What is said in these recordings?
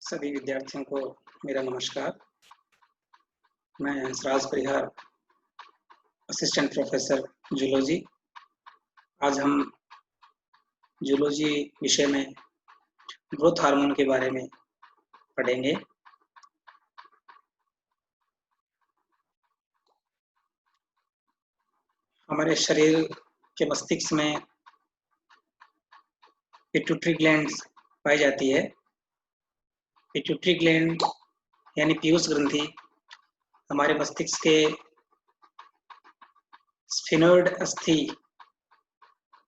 सभी विद्यार्थियों को मेरा नमस्कार। मैं हंसराज परिहार, असिस्टेंट प्रोफेसर जूलॉजी। आज हम जूलॉजी विषय में ग्रोथ हार्मोन के बारे में पढ़ेंगे। हमारे शरीर के मस्तिष्क में पिट्यूटरी ग्लैंड पाई जाती है। पिट्यूटरी ग्लैंड यानी पीयूष ग्रंथि हमारे मस्तिष्क के स्फिनोइड अस्थि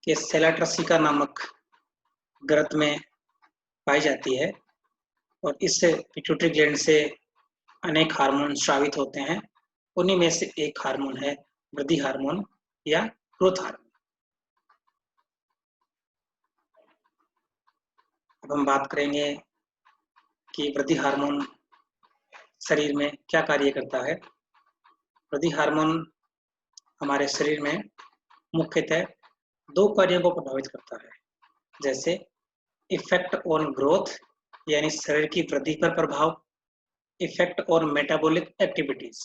के सेलाट्रसिका नामक ग्रंथ में पाई जाती है और इस पिट्यूटरी ग्लैंड से अनेक हार्मोन स्रावित होते हैं। उन्हीं में से एक हार्मोन है वृद्धि हार्मोन या ग्रोथ हार्मोन। अब हम बात करेंगे कि वृद्धि हार्मोन शरीर में क्या कार्य करता है। वृद्धि हार्मोन हमारे शरीर में मुख्यतः दो कार्यों को प्रभावित करता है, जैसे इफेक्ट ऑन ग्रोथ यानी शरीर की वृद्धि पर प्रभाव, इफेक्ट ऑन मेटाबॉलिक एक्टिविटीज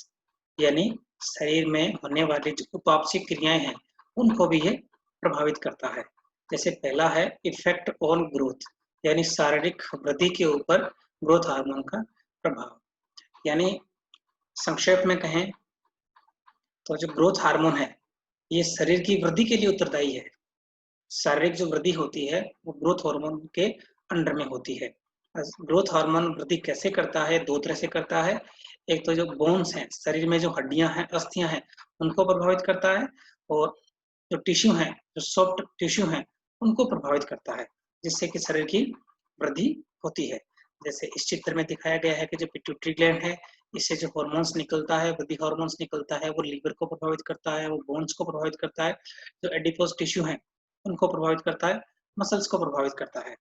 यानी शरीर में होने वाली जो उपापचय क्रियाएं हैं उनको भी ये प्रभावित करता है। जैसे पहला है इफेक्ट ऑन ग्रोथ यानी शारीरिक वृद्धि के ऊपर ग्रोथ हार्मोन का प्रभाव। यानी संक्षेप में कहें तो जो ग्रोथ हार्मोन है ये शरीर की वृद्धि के लिए उत्तरदायी है। शारीरिक जो वृद्धि होती है वो ग्रोथ हार्मोन के अंडर में होती है। ग्रोथ हार्मोन वृद्धि कैसे करता है? दो तरह से करता है। एक तो जो बोन्स हैं, शरीर में जो हड्डियां हैं, अस्थियां हैं, उनको प्रभावित करता है, और जो टिश्यू हैं, जो सॉफ्ट टिश्यू हैं, उनको प्रभावित करता है, जिससे कि शरीर की वृद्धि होती है। जैसे इस चित्र में दिखाया गया है कि जो पिट्यूटरी ग्लैंड है, इससे जो हार्मोन्स निकलता है, वृद्धि हार्मोन्स निकलता है, वो लीवर को प्रभावित करता है, वो बोन्स को प्रभावित करता है, जो एडिपोज टिश्यू है उनको प्रभावित करता है, मसल्स को प्रभावित करता है।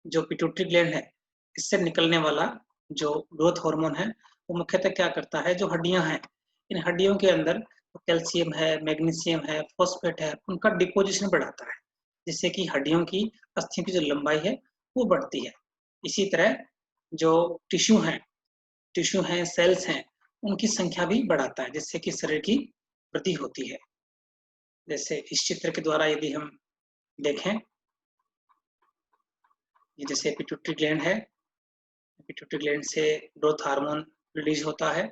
जो पिट्यूटरी ग्लैंड है, इससे निकलने वाला जो ग्रोथ हार्मोन है वो मुख्यतः क्या करता है, जो हड्डियां हैं, इन हड्डियों के अंदर कैल्शियम है, मैग्नीशियम है, फॉस्फेट है, उनका डिपोजिशन बढ़ाता है, जिससे कि हड्डियों की, अस्थियों की जो लंबाई है वो बढ़ती है। इसी तरह जो टिश्यू हैं, सेल्स हैं, उनकी संख्या भी बढ़ाता है, जिससे कि शरीर की वृद्धि होती है। जैसे इस चित्र के द्वारा यदि हम देखें, ये जैसे पिट्यूटरी ग्लैंड है, पिट्यूटरी ग्लैंड से ग्रोथ हार्मोन रिलीज होता है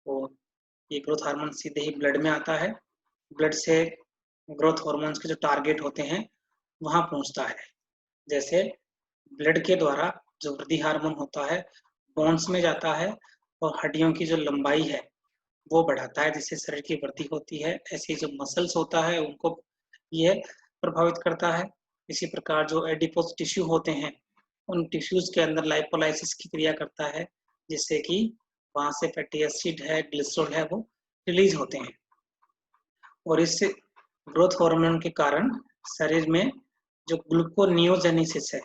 और ये ग्रोथ हार्मोन सीधे ही ब्लड में आता है। ब्लड से ग्रोथ हार्मोन्स के जो टारगेट होते हैं वहां पहुंचता है। जैसे ब्लड के द्वारा जो वृद्धि हार्मोन होता है बोन्स में जाता है और हड्डियों की जो लंबाई है वो बढ़ाता है, जिससे शरीर की वृद्धि होती है। ऐसे जो मसल्स होता है उनको ये प्रभावित करता है। इसी प्रकार जो एडिपोज टिश्यू होते हैं, उन टिश्यूज के अंदर लाइपोलाइसिस की क्रिया करता है, जिससे कि वहां से फैटी एसिड है, ग्लिसरॉल है, वो रिलीज होते हैं। और इस ग्रोथ हार्मोन के कारण शरीर में जो ग्लूकोनियोजेनेसिस है,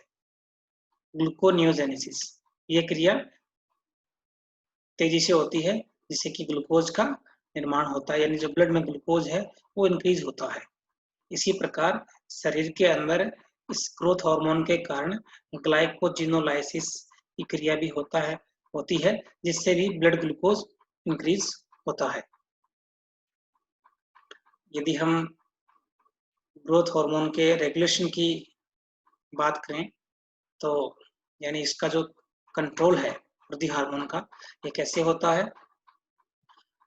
ग्लूकोनियोजेनेसिस ये क्रिया तेजी से होती है, जिससे कि ग्लूकोज का निर्माण होता है, यानी जो ब्लड में ग्लूकोज है वो इंक्रीज होता है। इसी प्रकार शरीर के अंदर इस ग्रोथ हार्मोन के कारण ग्लाइकोजिनोलाइसिस की क्रिया भी होती है, जिससे भी ब्लड ग्लूकोज इंक्रीज होता है। यदि हम ग्रोथ हार्मोन के रेगुलेशन की बात करें तो यानी इसका जो कंट्रोल है वृद्धि हार्मोन का, ये कैसे होता है?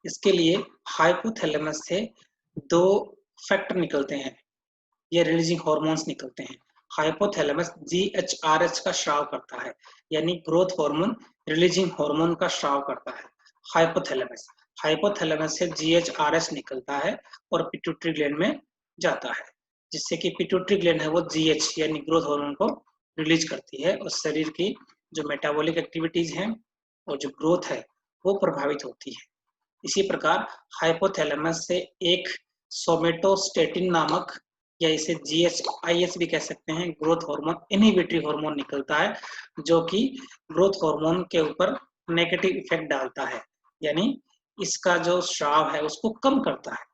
इसके लिए हाइपोथैलेमस से दो फैक्टर निकलते हैं, ये रिलीजिंग हार्मोन्स निकलते हैं। हाइपोथैलेमस GHRH का स्राव करता है, यानी ग्रोथ हार्मोन रिलीजिंग हार्मोन का स्राव करता है। हाइपोथैलेमस से GHRH निकलता है और पिट्यूटरी ग्लैंड में जाता है, जिससे कि पिट्यूटरी ग्लैंड है वो GH यानी ग्रोथ हार्मोन को रिलीज करती है और शरीर की जो मेटाबॉलिक एक्टिविटीज हैं और जो ग्रोथ है वो प्रभावित होती है। इसी प्रकार हाइपोथैलेमस से एक सोमेटोस्टेटिन नामक, या इसे GHIS भी कह सकते हैं, ग्रोथ हार्मोन इनहिबिटरी हार्मोन निकलता है, जो कि ग्रोथ हार्मोन के ऊपर नेगेटिव इफेक्ट डालता है, यानी इसका जो स्राव है उसको कम करता है।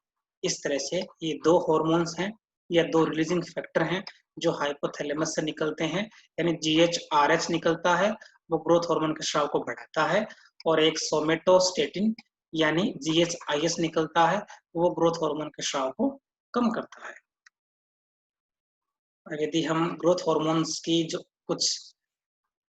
इस तरह से ये दो हार्मोन्स हैं या दो रिलीजिंग फैक्टर हैं जो हाइपोथैलेमस से निकलते हैं, यानी GHRH निकलता है, वो ग्रोथ हार्मोन के स्राव को बढ़ाता है, और एक सोमेटोस्टेटिन यानी GHIS निकलता है, वो ग्रोथ हार्मोन के स्राव को कम करता है। यदि हम ग्रोथ हार्मोन्स की जो कुछ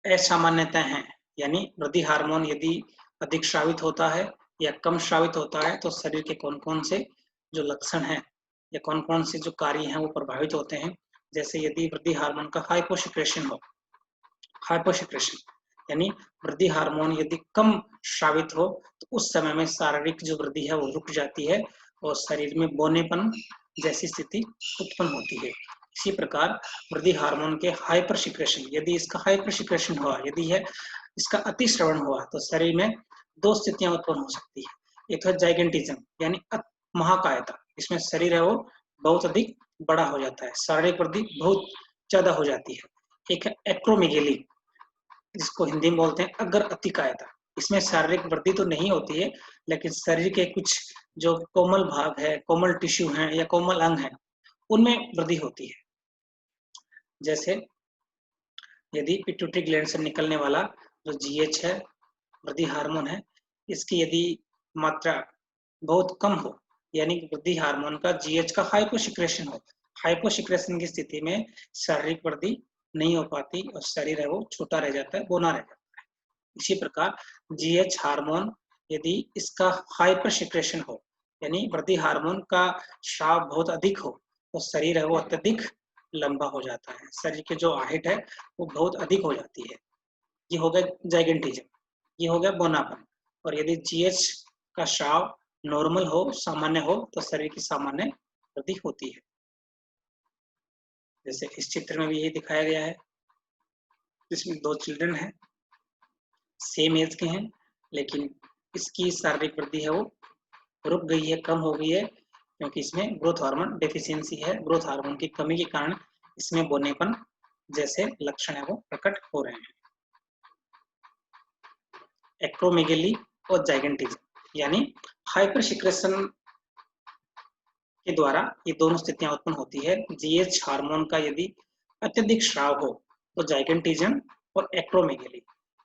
असामान्यता हैं, यानी वृद्धि हार्मोन यदि अधिक स्रावित होता है या कम स्रावित होता है, तो शरीर के कौन-कौन से जो लक्षण हैं या कौन-कौन से जो कार्य हैं वो प्रभावित होते हैं। जैसे यदि वृद्धि हार्मोन का हाइपोसेक्रेशन हो, हाइपोसेक्रेशन यानी वृद्धि हार्मोन यदि कम स्रावित हो, तो उस समय में शारीरिक जो वृद्धि है वो रुक जाती है और शरीर में बौनेपन जैसी स्थिति उत्पन्न होती है। इसी प्रकार वृद्धि हार्मोन के हाइपर सिक्रेशन, यदि इसका हाइपर सिक्रेशन हुआ, यदि है इसका अतिश्रवण हुआ, तो शरीर में दो स्थितियां उत्पन्न हो सकती है। एक है जाइगेंटिज्म यानी महाकायता, इसमें शरीर है वो बहुत अधिक बड़ा हो जाता है, शारीरिक वृद्धि बहुत ज्यादा हो जाती है। एक है एक्रोमेगेली, जिसको हिंदी में बोलते हैं अग्र अतिकायता, इसमें शारीरिक वृद्धि तो नहीं होती है, लेकिन शरीर के कुछ जो कोमल भाग है, कोमल टिश्यू हैं या कोमल अंग हैं, उनमें वृद्धि होती है। जैसे यदि पिट्यूटरी ग्लैंड से निकलने वाला जो GH है, वृद्धि हार्मोन है, इसकी यदि मात्रा बहुत कम हो, यानी वृद्धि हार्मोन का GH का हाइपोसिक्रेशन हो, हाइपोसिक्रेशन की स्थिति में शारीरिक वृद्धि नहीं हो पाती और शरीर है वो छोटा रह जाता है, बौना रह जाता है। इसी प्रकार GH हार्मोन यदि इसका हाइपरसिक्रेशन हो, यानी वृद्धि हार्मोन का स्राव बहुत अधिक हो, तो शरीर है वो अत्यधिक लंबा हो जाता है, शरीर की जो हाइट है वो बहुत अधिक हो जाती है। ये हो गया जाइगेंटिज्म, ये हो गया बौनापन। और यदि GH का स्राव नॉर्मल हो, सामान्य हो, तो शरीर की सामान्य वृद्धि होती है। जैसे इस चित्र में भी यही दिखाया गया है, इसमें दो चिल्ड्रन हैं, सेम एज के हैं, लेकिन इसकी शारीरिक वृद्धि है वो रुक गई है, कम हो गई है, क्योंकि इसमें ग्रोथ हार्मोन डेफिशिएंसी है, ग्रोथ हार्मोन की कमी के कारण इसमें बौनेपन जैसे लक्षण है वो प्रकट हो रहे हैं। एक्रोमेगेली और जाइगेंटिज्म यानी हाइपरसिक्रेशन के द्वारा ये दोनों स्थितियां उत्पन्न होती है। GH हार्मोन का यदि अत्यधिक स्राव हो, तो जाइगेंटिज्म और एक्रोमेगेली,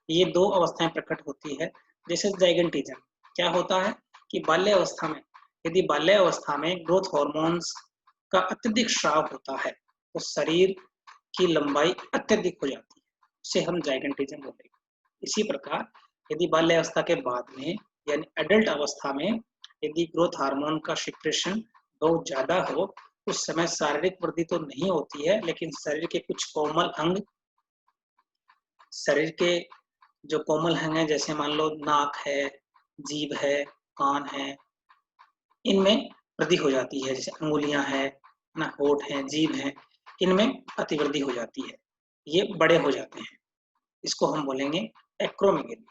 ये दो अवस्थाएं प्रकट होती है। जैसे जाइगेंटिज्म क्या होता है कि बाल्य अवस्था में, यदि बाल्य अवस्था में ग्रोथ हार्मोन्स का अत्यधिक स्राव होता है, तो शरीर की लंबाई अत्यधिक हो जाती है, उसे हम जाइगेंटिज्म बोलेंगे। इसी प्रकार यदि बाल्य अवस्था के बाद में यानी एडल्ट अवस्था में यदि ग्रोथ हार्मोन का सिक्रेशन बहुत ज्यादा हो, उस समय शारीरिक वृद्धि तो नहीं होती है, लेकिन शरीर के कुछ कोमल अंग, शरीर के जो कोमल अंग हैं, जैसे मान लो नाक है, जीभ है, कान है, इनमें वृद्धि हो जाती है। जैसे अंगुलियां हैं ना, होठ हैं, जीभ हैं, इनमें अतिवृद्धि हो जाती है, ये बड़े हो जाते हैं, इसको हम बोलेंगे एक्रोमेगेली।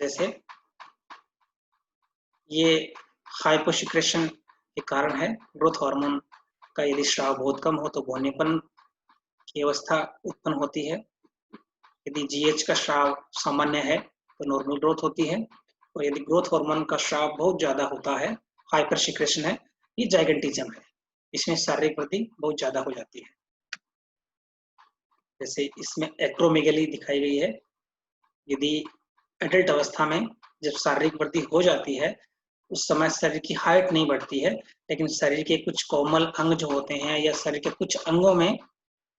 जैसे ये हाइपोसिक्रेशन के कारण है, ग्रोथ हार्मोन का यदि स्राव बहुत कम हो तो बौनेपन की अवस्था उत्पन्न होती है। यदि GH का स्राव सामान्य है तो नॉर्मल ग्रोथ होती है, और यदि ग्रोथ हार्मोन का स्राव बहुत ज्यादा होता है, हाइपर सिक्रेशन है, ये जाइगेंटिज्म है, इसमें शारीरिक वृद्धि बहुत ज्यादा हो जाती है। जैसे इसमें एक्रोमेगेली दिखाई गई है, यदि एडल्ट अवस्था में जब शारीरिक वृद्धि हो जाती है, उस समय शरीर की हाइट नहीं बढ़ती है, लेकिन शरीर के कुछ कोमल अंग जो होते हैं या शरीर के कुछ अंगों में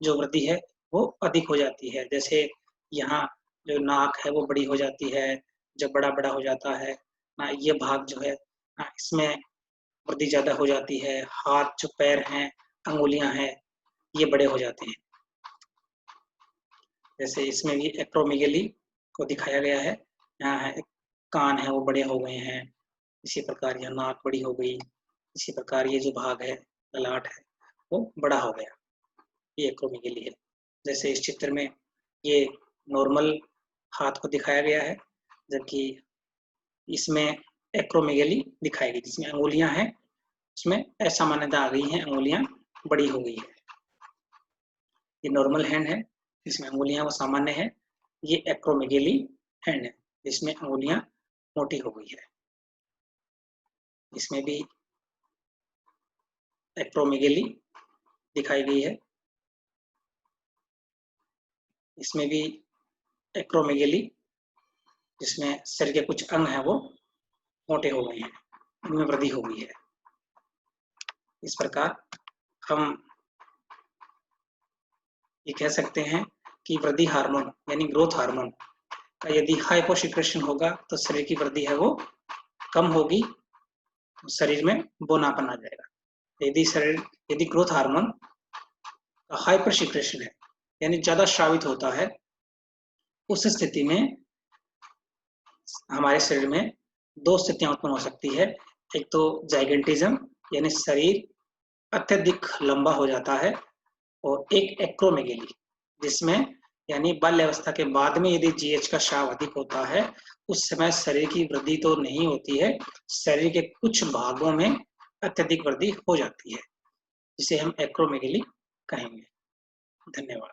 जो वृद्धि है वो अधिक हो जाती है। जैसे यहाँ जो नाक है वो बड़ी हो जाती है, जब बड़ा-बड़ा हो जाता है ना, ये भाग जो है ना, इसमें वृद्धि ज़्यादा हो जाती है। हाथ जो पैर हैं, अंगुलियाँ हैं, ये बड़े हो जाते हैं। जैसे इसमें भी एक्रोमेगेली को दिखाया गया है, यहाँ है कान है वो बड़े हो गए हैं, इसी प्रकार यह नाक बड़ी हो गई, इसी प्रकार ये जो भाग है, ललाट है, वो बड़ा हो गया, ये एक्रोमेगेली है। जैसे इस चित्र में ये नॉर्मल हाथ को दिखाया गया है, जबकि इसमें एक्रोमेगेली दिखाई गई, जिसमें अंगुलियां हैं उसमें असामान्यता आ गई है, अंगुलियां बड़ी हो गई है। ये नॉर्मल हैंड है, जिसमें अंगुलियां वो सामान्य है। ये एक्रोमेगेली हैंड है, जिसमें अंगुलियां मोटी हो गई है। इसमें भी एक्रोमेगेली दिखाई गई है। इसमें भी एक्रोमेगेली, जिसमें शरीर के कुछ अंग हैं वो मोटे हो गए हैं, उनमें वृद्धि हो गई है। इस प्रकार हम ये कह सकते हैं कि वृद्धि हार्मोन यानी ग्रोथ हार्मोन का यदि हाइपोसिक्रेशन होगा तो शरीर की वृद्धि है वो कम होगी, तो शरीर में बोनापन आ जाएगा। यदि ग्रोथ हार्मोन का हाइपरसिक्रेशन है यानी ज्यादा स्रावित होता है, उस स्थिति में हमारे शरीर में दो स्थितियां उत्पन्न हो सकती है। एक तो जाइगेंटिज्म यानी शरीर अत्यधिक लंबा हो जाता है, और एक एक्रोमेगेली जिसमें यानी बाल्य अवस्था के बाद में यदि जीएच का स्राव अधिक होता है, उस समय शरीर की वृद्धि तो नहीं होती है, शरीर के कुछ भागों में अत्यधिक वृद्धि हो जाती है, जिसे हम एक्रोमेगेली कहेंगे। धन्यवाद।